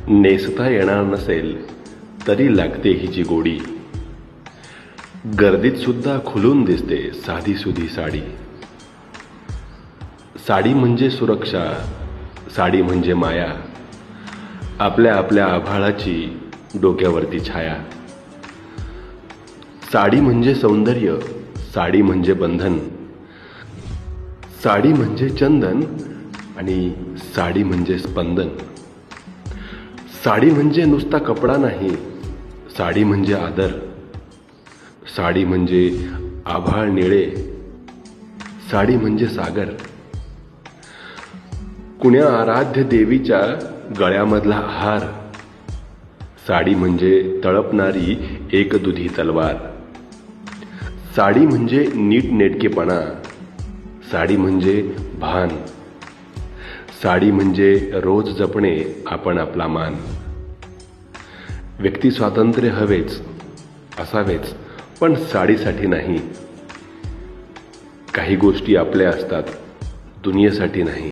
नेसता येणार नसेल तरी लागते हिची गोडी. गर्दीत सुद्धा खुलून दिसते साधी सुधी साडी. साडी म्हणजे सुरक्षा, साडी म्हणजे माया, आपल्या आपल्या आभाळाची डोक्यावरती छाया. साडी म्हणजे सौंदर्य, साडी म्हणजे बंधन, साडी म्हणजे चंदन आणि साडी म्हणजे स्पंदन. साडी म्हणजे नुसता कपडा नाही, साडी म्हणजे आदर, साडी म्हणजे आभाळ निळे, साडी म्हणजे सागर. कुण्या आराध्य देवीच्या गळ्यामधला हार, साडी म्हणजे तळपणारी एकदुधी तलवार. साडी म्हणजे नीटनेटकेपणा, साडी म्हणजे भान, साडी म्हणजे रोज जपणे आपण आपला मान. व्यक्ती स्वातंत्र्य हवेच, असावेच, पण साडीसाठी नाही. काही गोष्टी आपल्या असतात, दुनियेसाठी नाही.